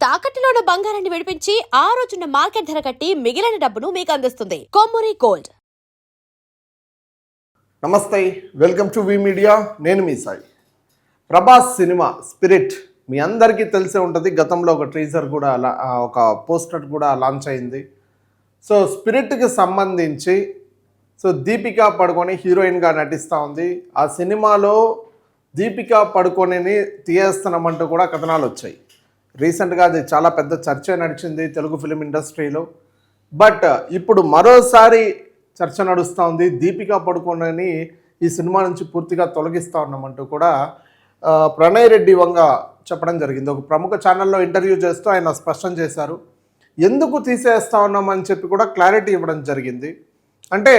తాకట్టులో ఉన్న బంగారాన్ని విడిపించి ఆ రోజున్న మార్కెట్ ధర కట్టి మిగిలిన డబ్బును మీకు అందిస్తుంది కొమ్మూరి గోల్డ్. నమస్తే, వెల్కమ్ టు వి మీడియా. నేను మీ సాయి. ప్రభాస్ సినిమా స్పిరిట్ మీ అందరికీ తెలిసే ఉంటుంది. గతంలో ఒక టీజర్ కూడా ఒక పోస్టర్ కూడా లాంచ్ అయింది. సో స్పిరిట్కి సంబంధించి దీపికా పడుకొని హీరోయిన్గా నటిస్తూ ఉంది. ఆ సినిమాలో దీపికా పడుకొనిని తీయేస్తున్నామంటూ కూడా కథనాలు వచ్చాయి. రీసెంట్గా అది చాలా పెద్ద చర్చ నడిచింది తెలుగు ఫిలిం ఇండస్ట్రీలో. బట్ ఇప్పుడు మరోసారి చర్చ నడుస్తూ ఉంది. దీపికా పడుకొనిని ఈ సినిమా నుంచి పూర్తిగా తొలగిస్తూ ఉన్నామంటూ కూడా ప్రణయ్ రెడ్డి వంగ చెప్పడం జరిగింది. ఒక ప్రముఖ ఛానల్లో ఇంటర్వ్యూ చేస్తూ ఆయన స్పష్టం చేశారు. ఎందుకు తీసేస్తా ఉన్నామని చెప్పి కూడా క్లారిటీ ఇవ్వడం జరిగింది. అంటే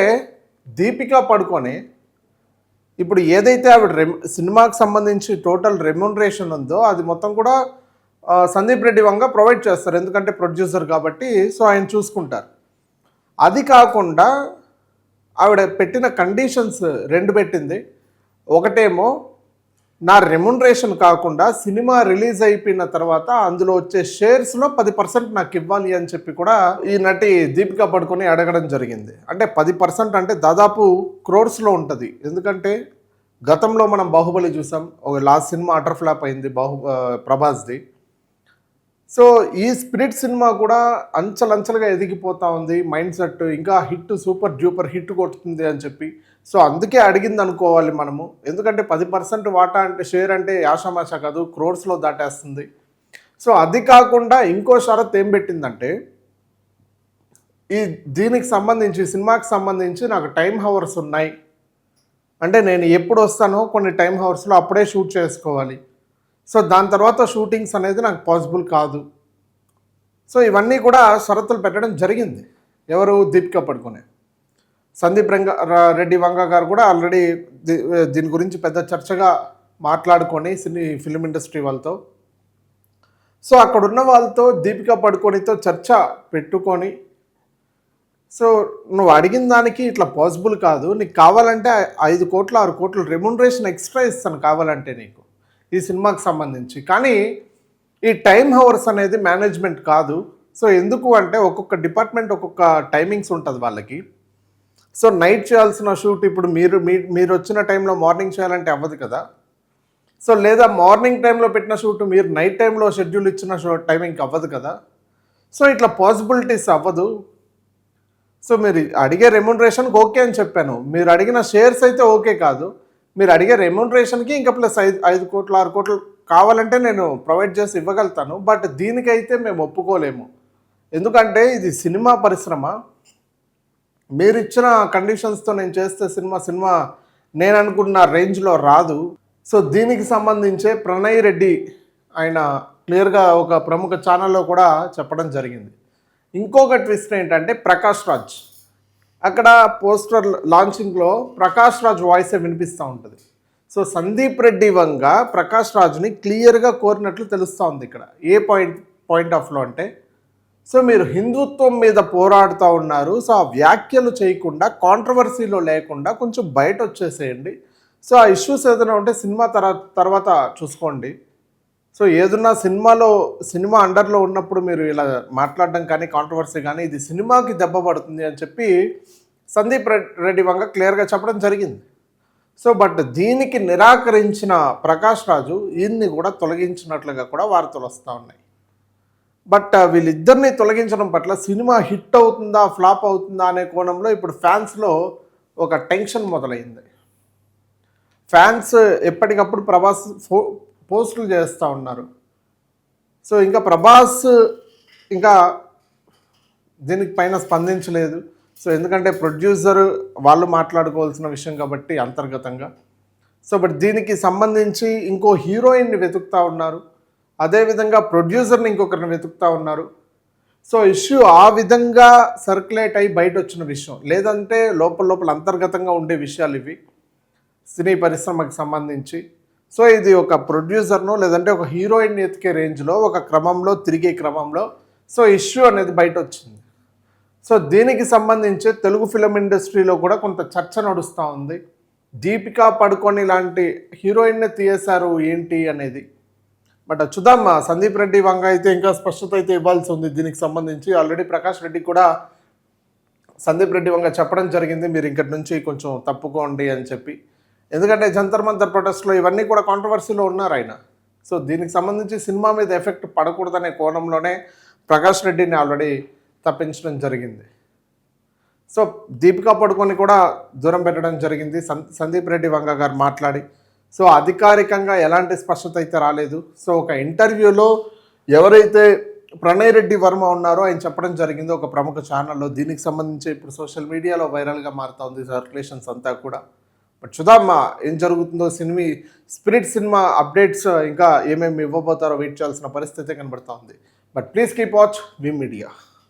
దీపికా పడుకొని ఇప్పుడు ఏదైతే ఆవిడ సినిమాకి సంబంధించి టోటల్ రెమ్యునరేషన్ ఉందో అది మొత్తం కూడా సందీప్ రెడ్డి వంగ ప్రొవైడ్ చేస్తారు. ఎందుకంటే ప్రొడ్యూసర్ కాబట్టి సో ఆయన చూసుకుంటారు. అది కాకుండా ఆవిడ పెట్టిన కండిషన్స్ రెండు పెట్టింది. ఒకటేమో నా రెమ్యునరేషన్ కాకుండా సినిమా రిలీజ్ అయిపోయిన తర్వాత అందులో వచ్చే షేర్స్లో 10% నాకు ఇవ్వాలి అని చెప్పి కూడా ఈ నటి దీపికా పడుకొని అడగడం జరిగింది. అంటే 10% అంటే దాదాపు క్రోర్స్లో ఉంటుంది. ఎందుకంటే గతంలో మనం బాహుబలి చూసాం. ఒక లాస్ట్ సినిమా అటర్ ఫ్లాప్ అయింది ప్రభాస్ది. సో ఈ స్పిరిట్ సినిమా కూడా అంచలంచలుగా ఎదిగిపోతూ ఉంది. మైండ్ సెట్ ఇంకా హిట్, సూపర్ డ్యూపర్ హిట్ కొడుతుంది అని చెప్పి సో అందుకే అడిగింది అనుకోవాలి మనము. ఎందుకంటే 10% వాటా అంటే షేర్ అంటే యాషామాషా కాదు, క్రోర్స్లో దాటేస్తుంది. సో అది కాకుండా ఇంకో షరత్ ఏం పెట్టిందంటే దీనికి సంబంధించి సినిమాకి సంబంధించి నాకు టైం హవర్స్ ఉన్నాయి. అంటే నేను ఎప్పుడు వస్తానో కొన్ని టైం హవర్స్లో అప్పుడే షూట్ చేసుకోవాలి. సో దాని తర్వాత షూటింగ్స్ అనేది నాకు పాసిబుల్ కాదు. సో ఇవన్నీ కూడా షరతులు పెట్టడం జరిగింది. ఎవరు? దీపికా పడుకొని. సందీప్ రెడ్డి వంగ గారు కూడా ఆల్రెడీ దీని గురించి పెద్ద చర్చగా మాట్లాడుకొని ఫిలిం ఇండస్ట్రీ వాళ్ళతో సో అక్కడున్న వాళ్ళతో దీపికా పడుకొనితో చర్చ పెట్టుకొని సో నువ్వు అడిగిన దానికి ఇట్లా పాసిబుల్ కాదు, నీకు కావాలంటే 5 కోట్లు 6 కోట్లు రెమ్యునరేషన్ ఎక్స్ట్రా ఇస్తాను కావాలంటే నీకు ఈ సినిమాకి సంబంధించి. కానీ ఈ టైం హవర్స్ అనేది మేనేజ్మెంట్ కాదు. సో ఎందుకు అంటే ఒక్కొక్క డిపార్ట్మెంట్ ఒక్కొక్క టైమింగ్స్ ఉంటుంది వాళ్ళకి. సో నైట్ చేయాల్సిన షూట్ ఇప్పుడు మీరు వచ్చిన టైంలో మార్నింగ్ చేయాలంటే అవ్వదు కదా. సో లేదా మార్నింగ్ టైంలో పెట్టిన షూట్ మీరు నైట్ టైంలో షెడ్యూల్ ఇచ్చిన టైమింగ్కి అవ్వదు కదా. సో ఇట్లా పాసిబిలిటీస్ అవ్వదు. సో మీరు అడిగే రెమ్యునరేషన్కి ఓకే అని చెప్పాను. మీరు అడిగిన షేర్స్ అయితే ఓకే కాదు. మీరు అడిగే రెమ్యునరేషన్కి ఇంకా ప్లస్ 5 కోట్లు 6 కోట్లు కావాలంటే నేను ప్రొవైడ్ చేసి ఇవ్వగలుగుతాను. బట్ దీనికైతే మేము ఒప్పుకోలేము. ఎందుకంటే ఇది సినిమా పరిశ్రమ. మీరు ఇచ్చిన కండిషన్స్తో నేను చేస్తే సినిమా నేను అనుకున్న రేంజ్లో రాదు. సో దీనికి సంబంధించే ప్రణయ్ రెడ్డి ఆయన క్లియర్గా ఒక ప్రముఖ ఛానల్లో కూడా చెప్పడం జరిగింది. ఇంకొక ట్విస్ట్ ఏంటంటే ప్రకాష్ రాజ్ అక్కడ పోస్టర్ లాంచింగ్లో ప్రకాష్ రాజ్ వాయిసే వినిపిస్తూ ఉంటుంది. సో సందీప్ రెడ్డి వంగ ప్రకాష్ రాజ్ని క్లియర్గా కోరినట్లు తెలుస్తూ ఉంది. ఇక్కడ ఏ పాయింట్ ఆఫ్లో అంటే సో మీరు హిందుత్వం మీద పోరాడుతూ ఉన్నారు. సో ఆ వ్యాఖ్యలు చేయకుండా కాంట్రవర్సీలో లేకుండా కొంచెం బయట వచ్చేసేయండి. సో ఆ ఇష్యూస్ ఏదైనా ఉంటే సినిమా తర్వాత చూసుకోండి. సో ఏదన్నా సినిమా అండర్లో ఉన్నప్పుడు మీరు ఇలా మాట్లాడడం కానీ కాంట్రవర్సీ కానీ ఇది సినిమాకి దెబ్బ పడుతుంది అని చెప్పి సందీప్ రెడ్డి వంగ క్లియర్గా చెప్పడం జరిగింది. సో బట్ దీనికి నిరాకరించిన ప్రకాష్ రాజు ఈయన్ని కూడా తొలగించినట్లుగా కూడా వార్తలు వస్తూ ఉన్నాయి. బట్ వీళ్ళిద్దరిని తొలగించడం పట్ల సినిమా హిట్ అవుతుందా ఫ్లాప్ అవుతుందా అనే కోణంలో ఇప్పుడు ఫ్యాన్స్లో ఒక టెన్షన్ మొదలైంది. ఫ్యాన్స్ ఎప్పటికప్పుడు ప్రభాస్ పోస్టులు చేస్తూ ఉన్నారు. సో ఇంకా ప్రభాస్ ఇంకా దీనికి పైన స్పందించలేదు. సో ఎందుకంటే ప్రొడ్యూసర్ వాళ్ళు మాట్లాడుకోవాల్సిన విషయం కాబట్టి అంతర్గతంగా. సో బట్ దీనికి సంబంధించి ఇంకో హీరోయిన్ని వెతుకుతూ ఉన్నారు. అదేవిధంగా ప్రొడ్యూసర్ని ఇంకొకరిని వెతుకుతూ ఉన్నారు. సో ఇష్యూ ఆ విధంగా సర్క్యులేట్ అయ్యి బయట వచ్చిన విషయం. లేదంటే లోపల అంతర్గతంగా ఉండే విషయాలు ఇవి సినీ పరిశ్రమకు సంబంధించి. సో ఇది ఒక ప్రొడ్యూసర్ను లేదంటే ఒక హీరోయిన్ ఎతికే రేంజ్లో ఒక క్రమంలో తిరిగే క్రమంలో సో ఇష్యూ అనేది బయట వచ్చింది. సో దీనికి సంబంధించి తెలుగు ఫిలిం ఇండస్ట్రీలో కూడా కొంత చర్చ నడుస్తూ ఉంది. దీపికా పడుకొని లాంటి హీరోయిన్నే తీయేశారు ఏంటి అనేది. బట్ చూద్దాం సందీప్ రెడ్డి వంగ అయితే ఇంకా స్పష్టత అయితే ఇవ్వాల్సి ఉంది దీనికి సంబంధించి. ఆల్రెడీ ప్రకాష్ రెడ్డి కూడా సందీప్ రెడ్డి వంగ చెప్పడం జరిగింది, మీరు ఇక్కడి నుంచి కొంచెం తప్పుకోండి అని చెప్పి. ఎందుకంటే జంతర్ మంతర్ ప్రొటెస్ట్లో ఇవన్నీ కూడా కాంట్రవర్సీలో ఉన్నారు ఆయన. సో దీనికి సంబంధించి సినిమా మీద ఎఫెక్ట్ పడకూడదనే కోణంలోనే ప్రకాష్ రెడ్డిని ఆల్రెడీ తప్పించడం జరిగింది. సో దీపికా పడుకొని కూడా దూరం పెట్టడం జరిగింది సందీప్ రెడ్డి వంగ గారు మాట్లాడి. సో అధికారికంగా ఎలాంటి స్పష్టత అయితే రాలేదు. సో ఒక ఇంటర్వ్యూలో ఎవరైతే ప్రణయ్ రెడ్డి వర్మ ఉన్నారో ఆయన చెప్పడం జరిగింది ఒక ప్రముఖ ఛానల్లో. దీనికి సంబంధించి ఇప్పుడు సోషల్ మీడియాలో వైరల్గా మారుతూ ఉంది సర్క్యులేషన్స్ అంతా కూడా. బట్ చూద్దాం ఏం జరుగుతుందో. స్పిరిట్ సినిమా అప్డేట్స్ ఇంకా ఏమేమి ఇవ్వబోతారో వెయిట్ చేయాల్సిన పరిస్థితి కనబడుతూ ఉంది. But please keep watch we media.